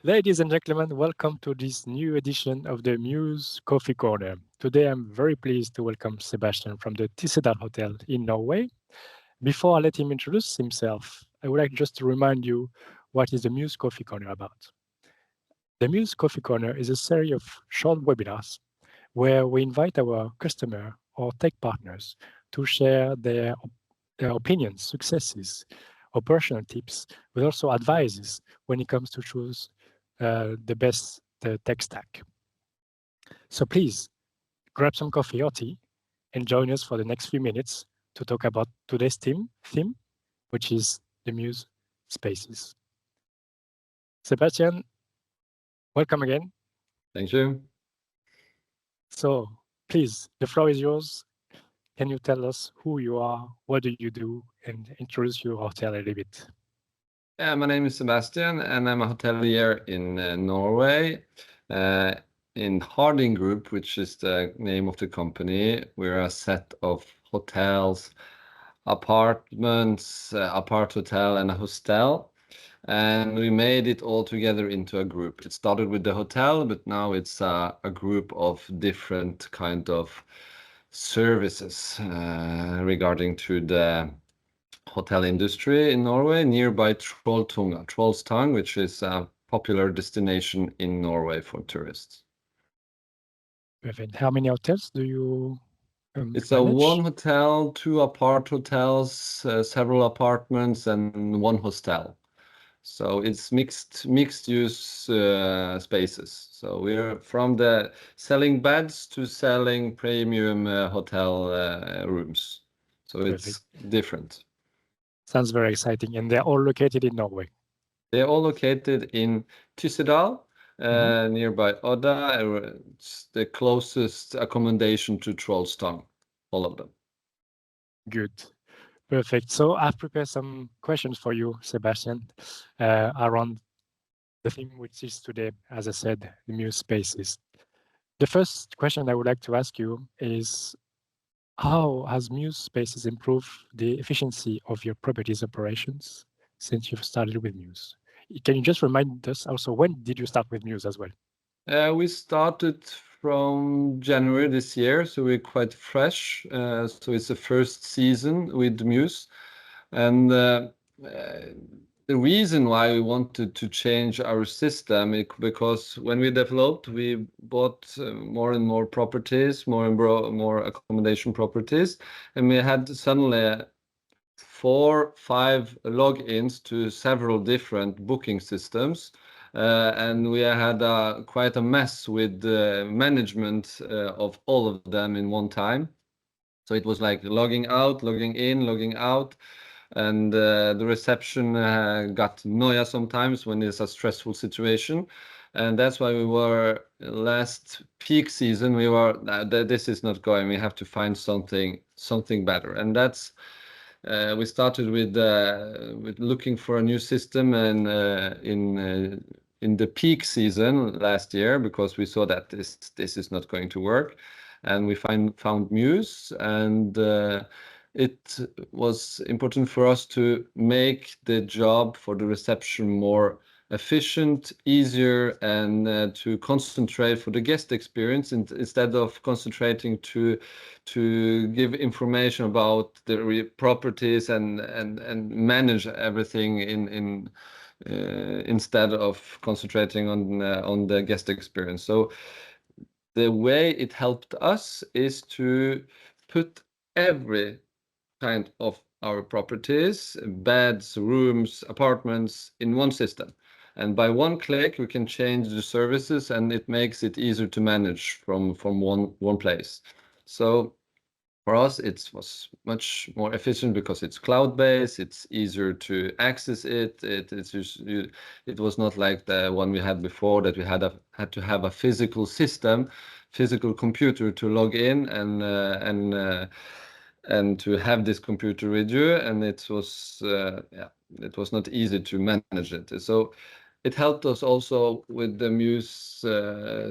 Ladies and gentlemen, welcome to this new edition of the Mews Coffee Corner. Today, I'm very pleased to welcome Sebastian from the Tyssedal Hotel in Norway. Before I let him introduce himself, I would like just to remind you what is the Mews Coffee Corner about. The Mews Coffee Corner is a series of short webinars where we invite our customer or tech partners to share their opinions, successes, operational tips, but also advices when it comes to choose the best tech stack. So please grab some coffee or tea and join us for the next few minutes to talk about today's theme, which is the Mews Spaces. Sebastian, welcome again. Thank you. So please, the floor is yours. Can you tell us who you are, what do you do, and introduce your hotel a little bit? Yeah, my name is Sebastian, and I'm a hotelier in Norway. In Harding Group, which is the name of the company, we're a set of hotels, apartments, apart hotel, and a hostel. And we made it all together into a group. It started with the hotel, but now it's a group of different kind of services regarding to the hotel industry in Norway, nearby Trollstang, which is a popular destination in Norway for tourists. Perfect. How many hotels do you It's manage? one hotel, two apart hotels, several apartments, and one hostel. So it's mixed use spaces. So we're from the selling beds to selling premium hotel rooms. So it's different. Sounds very exciting. And they're all located in Norway. They're all located in Tyssedal, nearby Odda. It's the closest accommodation to Trollstang, all of them. Good. Perfect. So I've prepared some questions for you, Sebastian, around the theme which is today, as I said, the Mews Spaces. The first question I would like to ask you is, how has Mews Spaces improved the efficiency of your properties operations since you've started with Mews? Can you just remind us also, when did you start with Mews as well? We started from January this year, so we're quite fresh. So it's the first season with Mews. And the reason why we wanted to change our system is because when we developed, we bought more and more properties, more and more accommodation properties, and we had suddenly 4-5 logins to several different booking systems. And we had quite a mess with the management of all of them in one time. So it was like logging out, logging in, logging out. And the reception got noia sometimes when it's a stressful situation. And that's why we were last peak season, we were, this is not going, we have to find something better. And that's, we started with looking for a new system, and in the peak season last year, because we saw that this is not going to work, and we found Mews, and it was important for us to make the job for the reception more efficient, easier, and to concentrate for the guest experience instead of concentrating to give information about the properties and manage everything in instead of concentrating on the guest experience. So the way it helped us is to put every kind of our properties, beds, rooms, apartments, in one system. And by one click, we can change the services, and it makes it easier to manage from one place. So for us, it was much more efficient because it's cloud-based. It's easier to access it. It was not like the one we had before, that we had to have a physical system, physical computer to log in and to have this computer with you. And it was not easy to manage it. So it helped us also with the Mews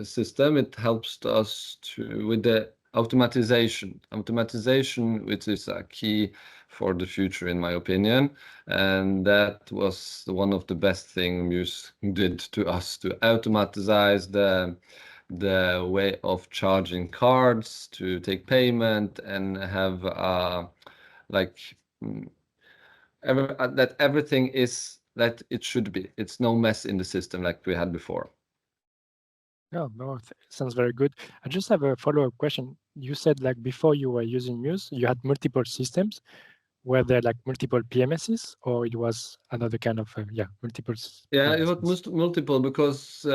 system. It helps us with the automatization, which is a key for the future, in my opinion. And that was one of the best thing Mews did to us, to automatize the way of charging cards, to take payment, and have like mm, that everything is that it should be. It's no mess in the system like we had before. Oh, no, sounds very good. I just have a follow-up question. You said like before you were using Muse, you had multiple systems. Were there like multiple PMSs, or it was another kind of yeah, multiple Yeah, it was PMSs? multiple because,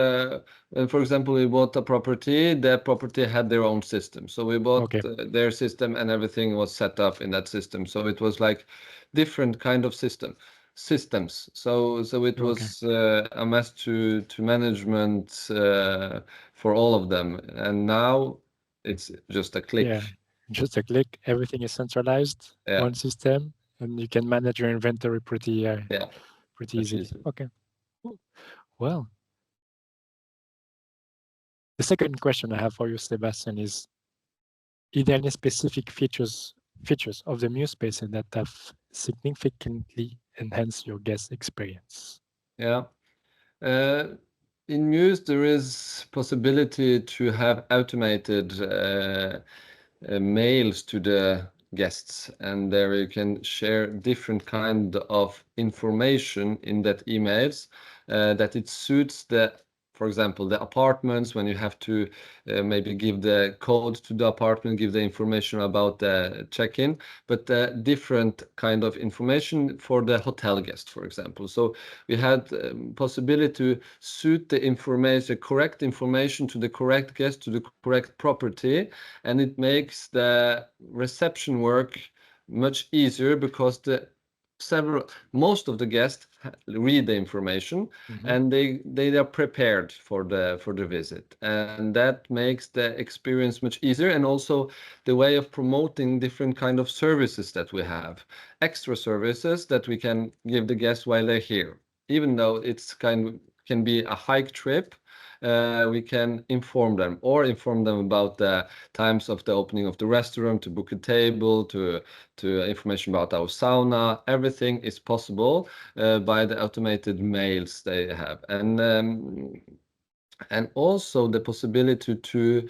when, for example, we bought a property, that property had their own system. So we bought Okay, their system and everything was set up in that system. So it was like different kind of systems. So it okay, was a mess to management for all of them. And now it's just a yeah. click. Just a click, everything is centralized, Yeah, one system, and you can manage your inventory yeah, pretty much easily. easier. Okay, cool. Well, the second question I have for you, Sebastian, is there any specific features of the Muse space that have significantly enhanced your guest experience? Yeah. Uh, in Muse, there is possibility to have automated mails to the guests, and there you can share different kind of information in that emails that it suits the, for example, the apartments, when you have to maybe give the code to the apartment, give the information about the check-in, but different kind of information for the hotel guest, for example. So we had possibility to suit the information, correct information to the correct guest, to the correct property, and it makes the reception work much easier because most of the guests read the information, Mhm. and they are prepared for the visit, and that makes the experience much easier. And also the way of promoting different kind of services that we have, extra services that we can give the guests while they're here, even though it's can be a hike trip. We can inform them about the times of the opening of the restaurant, to book a table, to information about our sauna. Everything is possible by the automated mails they have, and also the possibility to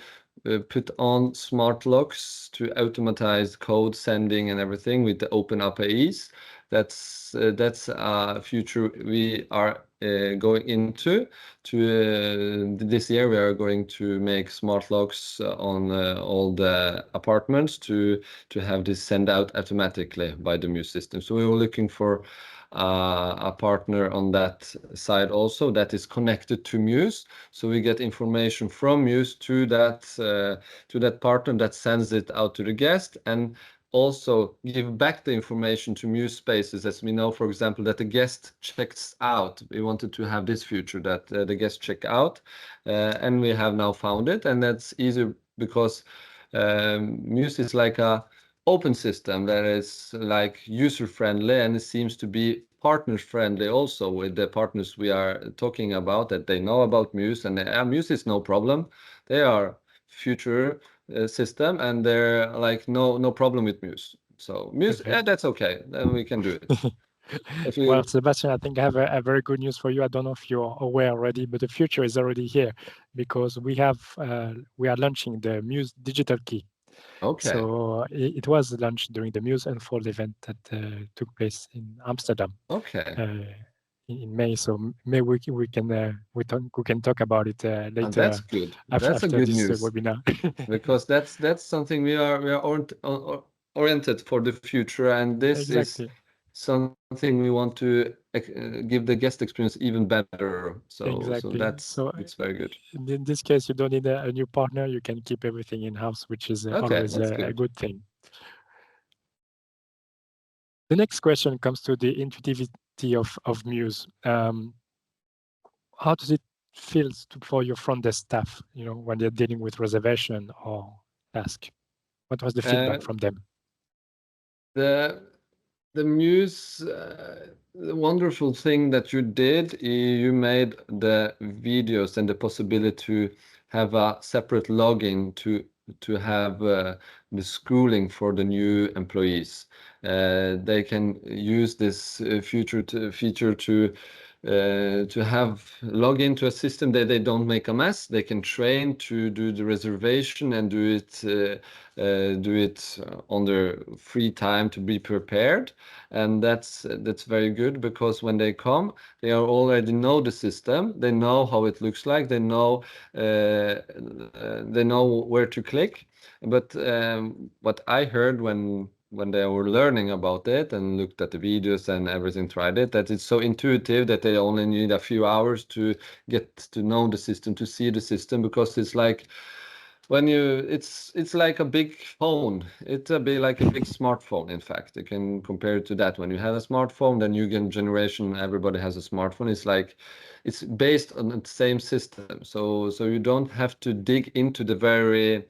put on smart locks to automatize code sending and everything with the open APIs. That's a future we are going into. This year, we are going to make smart locks on all the apartments to have this send out automatically by the Muse system. So we were looking for a partner on that side also that is connected to Muse, so we get information from Muse to that partner that sends it out to the guest, and also give back the information to Muse Spaces, as we know, for example, that the guest checks out. We wanted to have this feature that the guest check out, and we have now found it, and that's easy because Muse is like a open system that is like user friendly, and it seems to be partner friendly also, with the partners we are talking about, that they know about Muse, and Muse is no problem. They are future system, and they're like no problem with Muse. So Muse, Okay. that's okay, then we can do it. If Well, you Sebastian, I think I have a very good news for you. I don't know if you're aware already, but the future is already here because we are launching the Muse digital key. Okay, So it was launched during the Muse Unfold event that took place in Amsterdam okay. in May. So maybe we can talk about it And that's later good. That's a after good this news, webinar. because that's something we are oriented for the future, and this is Exactly, something we want to give the guest experience even better. So exactly. that's So it's very good. in this case, you don't need a new partner. You can keep everything in house, which is Okay, always that's a good. good thing. The next question comes to the intuitivity of Muse. How does it feel for your front desk staff, when they're dealing with reservation or task? What was the Uh, feedback from them? the the Muse, the wonderful thing that you did, you made the videos and the possibility to have a separate login to to have the schooling for the new employees. They can use this feature to have log into a system that they don't make a mess. They can train to do the reservation and do it on their free time to be prepared, and that's very good because when they come, they already know the system. They know how it looks like. They know where to click. But what I heard when they were learning about it and looked at the videos and everything, tried it, that it's so intuitive that they only need a few hours to get to know the system, to see the system, because it's like when it's like a big phone. It's a bit like a big smartphone. In fact, you can compare it to that. When you have a smartphone, the new generation, everybody has a smartphone. It's like it's based on the same system, so you don't have to dig into the very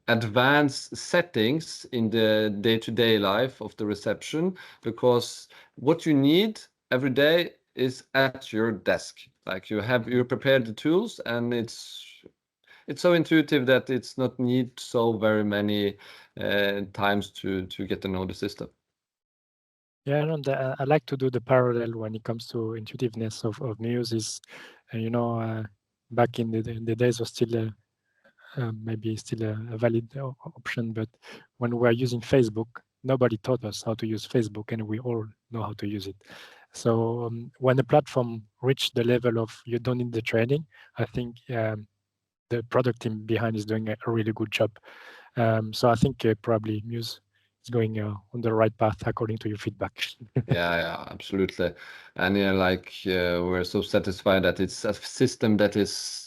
advanced settings in the day-to-day life of the reception, because what you need every day is at your desk. Like you prepared the tools, and it's so intuitive that it's not need so very many times to get to know the system. Yeah, no, I like to do the parallel when it comes to intuitiveness of Mews is, back in the days was still maybe still a valid option, but when we are using Facebook, nobody taught us how to use Facebook, and we all know how to use it. So when the platform reached the level of you don't need the training, I think the product team behind is doing a really good job. So I think probably Muse is going on the right path according to your feedback. Yeah, absolutely. And yeah, like we're so satisfied that it's a system that is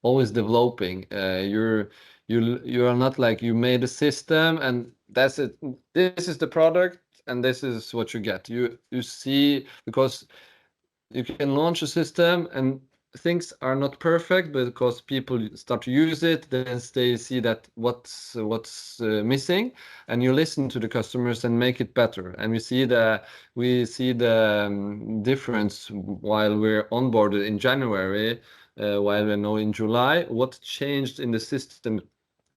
always developing. You are not like you made a system and that's it. This is the product and this is what you get. You see, because you can launch a system and things are not perfect, but because people start to use it, then they see that what's missing, and you listen to the customers and make it better. And we see the difference while we're onboarded in January, while we're now in July. What changed in the system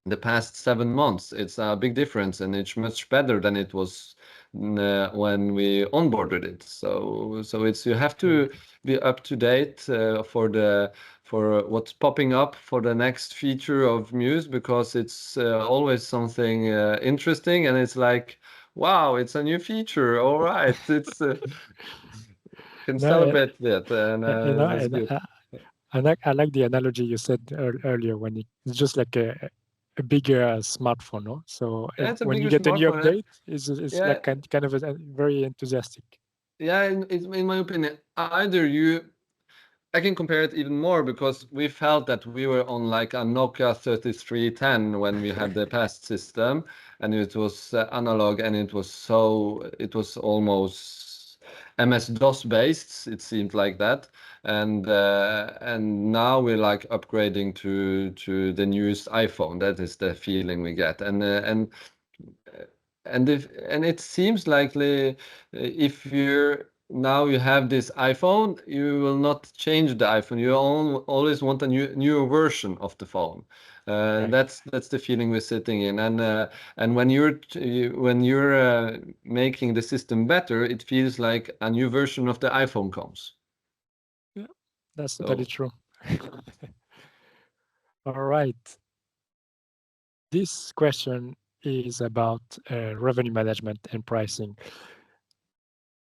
the past 7 months? It's a big difference, and it's much better than it was when we onboarded it. So it's you have to be up to date for what's popping up for the next feature of Muse, because it's always something interesting, and it's like, wow, it's a new feature. All right, it's can No, celebrate that, and that's and good. I like the analogy you said earlier when it's just like a bigger smartphone, no? So Yeah, it's a when you bigger get a new smartphone. update, it's Yeah, like kind of very enthusiastic. yeah. In my opinion, either I can compare it even more, because we felt that we were on like a Nokia 3310 when we had the past system, and it was analog, and it was almost MS-DOS based. It seemed like that, and now we're like upgrading to the newest iPhone. That is the feeling we get, and it seems likely if you're now you have this iPhone, you will not change the iPhone. You always want a newer version of the phone. Right. That's the feeling we're sitting in, and when you're making the system better, it feels like a new version of the iPhone comes. Yeah, that's totally So true. All right. This question is about revenue management and pricing.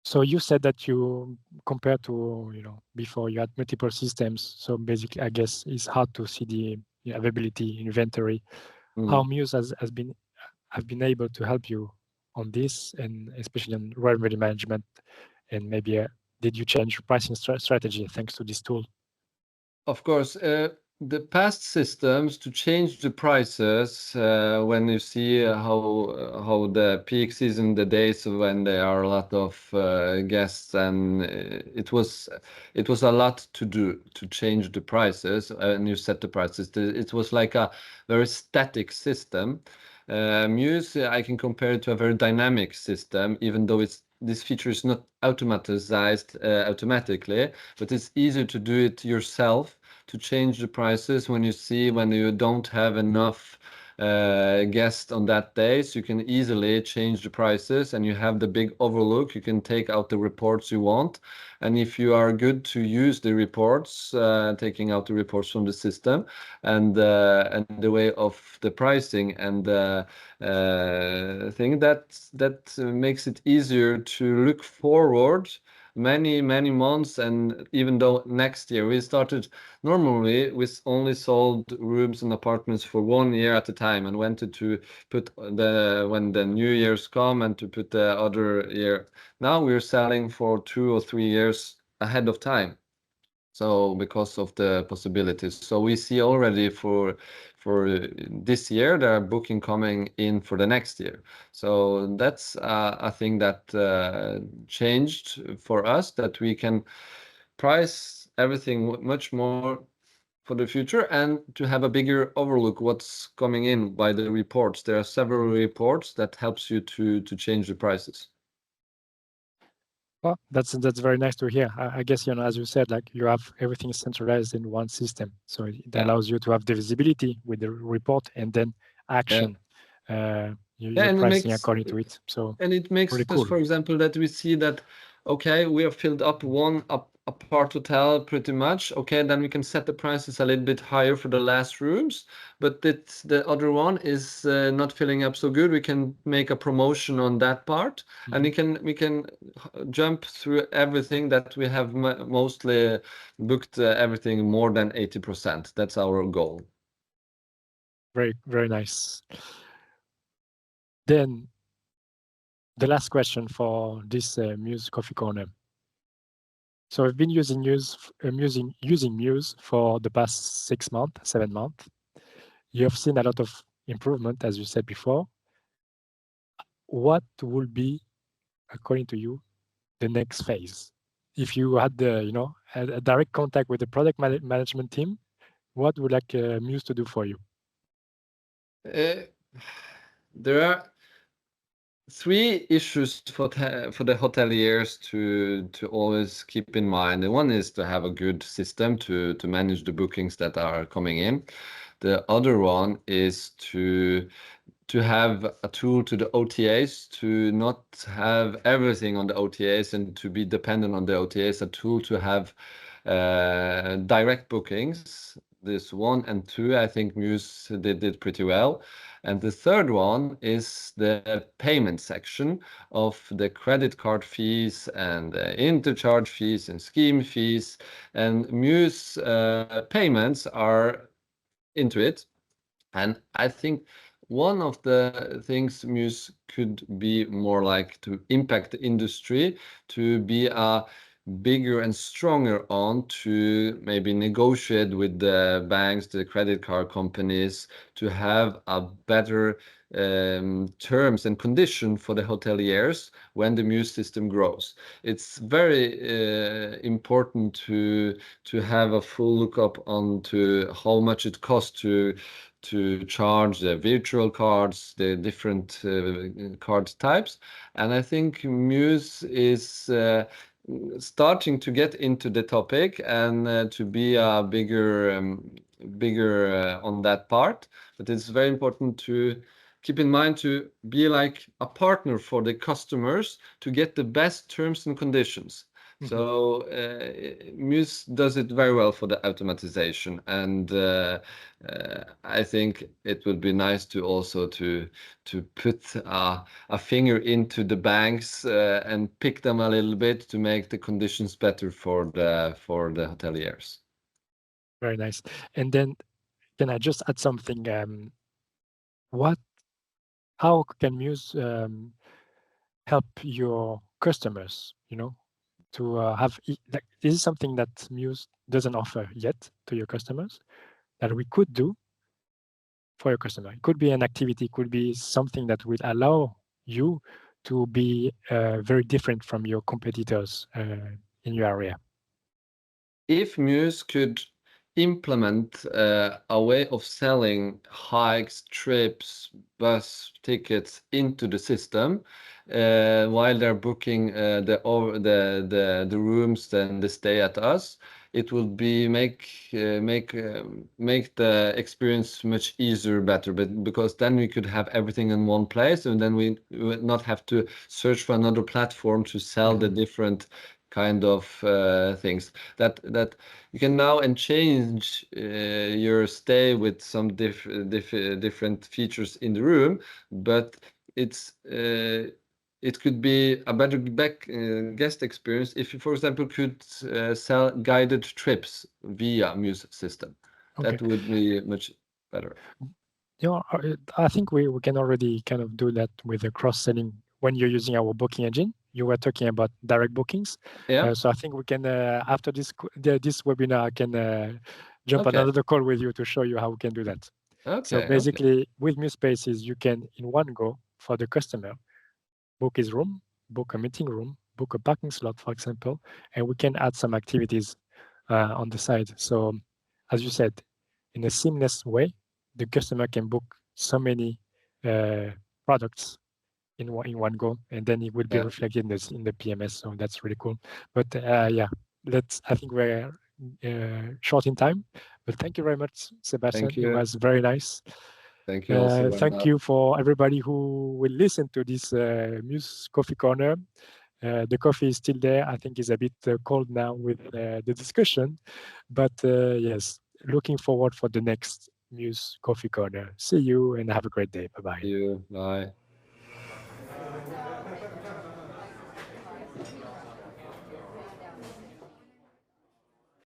So you said that you compared to, before you had multiple systems. So basically, I guess it's hard to see the availability inventory. How mm. Muse have been able to help you on this, and especially on revenue management, and maybe did you change your pricing strategy thanks to this tool? Of course, the past systems to change the prices when you see how the peak season, the days when there are a lot of guests, and it was a lot to do to change the prices, and you set the prices. It was like a very static system. Muse, I can compare it to a very dynamic system, even though this feature is not automatically, but it's easier to do it yourself, to change the prices when you don't have enough guests on that day. So you can easily change the prices, and you have the big overlook. You can take out the reports you want. And if you are good to use the reports, taking out the reports from the system, and the way of the pricing and thing that makes it easier to look forward many months. And even though next year we started, normally we only sold rooms and apartments for 1 year at a time, and wanted to put when the new years come and to put the other year. Now we're selling for 2 or 3 years ahead of time. So because of the possibilities, so we see already for this year there are booking coming in for the next year. So that's a thing that changed for us, that we can price everything much more for the future, and to have a bigger overlook what's coming in by the reports. There are several reports that helps you to change the prices. Well, that's very nice to hear. I guess, as you said, like you have everything centralized in one system, so it Yeah. allows you to have the visibility with the report and then action. You're And pricing according to it. So it really makes us, cool. for example, that we see that, okay, we have filled up one apart hotel pretty much. Okay, then we can set the prices a little bit higher for the last rooms, but the other one is not filling up so good. We can make a promotion on that part, and we can jump through everything that we have mostly booked everything more than 80%. That's our goal. Very, very nice. Then the last question for this Mews Coffee Corner. So I've been using using Mews for the past 6 months, 7 months. You have seen a lot of improvement, as you said before. What will be, according to you, the next phase? If you had a direct contact with the product management team, what would like Mews to do for you? There are three issues for the hoteliers to always keep in mind. And one is to have a good system to manage the bookings that are coming in. The other one is to have a tool to the OTAs, to not have everything on the OTAs and to be dependent on the OTAs, a tool to have direct bookings. This 1 and 2, I think Mews did pretty well. And the third one is the payment section of the credit card fees and intercharge fees and scheme fees. And Mews payments are into it. And I think one of the things Mews could be more like to impact the industry, to be a bigger and stronger on, to maybe negotiate with the banks, the credit card companies, to have a better terms and condition for the hoteliers when the Mews system grows. It's very important to have a full lookup on to how much it costs to charge the virtual cards, the different card types. And I think Mews is starting to get into the topic and to be a bigger on that part. But it's very important to keep in mind to be like a partner for the customers to get the best terms and conditions. So Mews does it very well for the automatization, and I think it would be nice to also to put a finger into the banks and pick them a little bit to make the conditions better for the hoteliers. Very nice. And then can I just add something? What How can Mews help your customers, to have like, this is something that Mews doesn't offer yet to your customers that we could do for your customer. It could be an activity, it could be something that will allow you to be very different from your competitors in your area. If Mews could implement a way of selling hikes, trips, bus tickets into the system while they're booking the rooms, then the stay at us. It will be make the experience much easier, better, but because then we could have everything in one place, and then we would not have to search for another platform to sell the different kind of things that you can now and change your stay with some different features in the room, but it's it could be a better guest experience if you, for example, could sell guided trips via Mews system. Okay. That would be much better. I think we can already kind of do that with the cross-selling when you're using our booking engine. You were talking about direct bookings. Yeah. So I think we can, after this webinar, I can jump Okay. another call with you to show you how we can do that. So Okay. Okay. basically, with Mews Spaces, you can, in one go, for the customer, book his room, book a meeting room, book a parking slot, for example, and we can add some activities on the side. So, as you said, in a seamless way, the customer can book so many products in one go, and then it will be Yeah. reflected in the PMS. So that's really cool. But yeah, I think we're short in time. But thank you very much, Sebastian. Thank It you. was very nice. Thank you also, Thank Brenda. you for everybody who will listen to this Mews Coffee Corner. The coffee is still there. I think it's a bit cold now with the discussion, but yes, looking forward for the next Mews Coffee Corner. See you and have a great day. Bye bye. See you. Bye.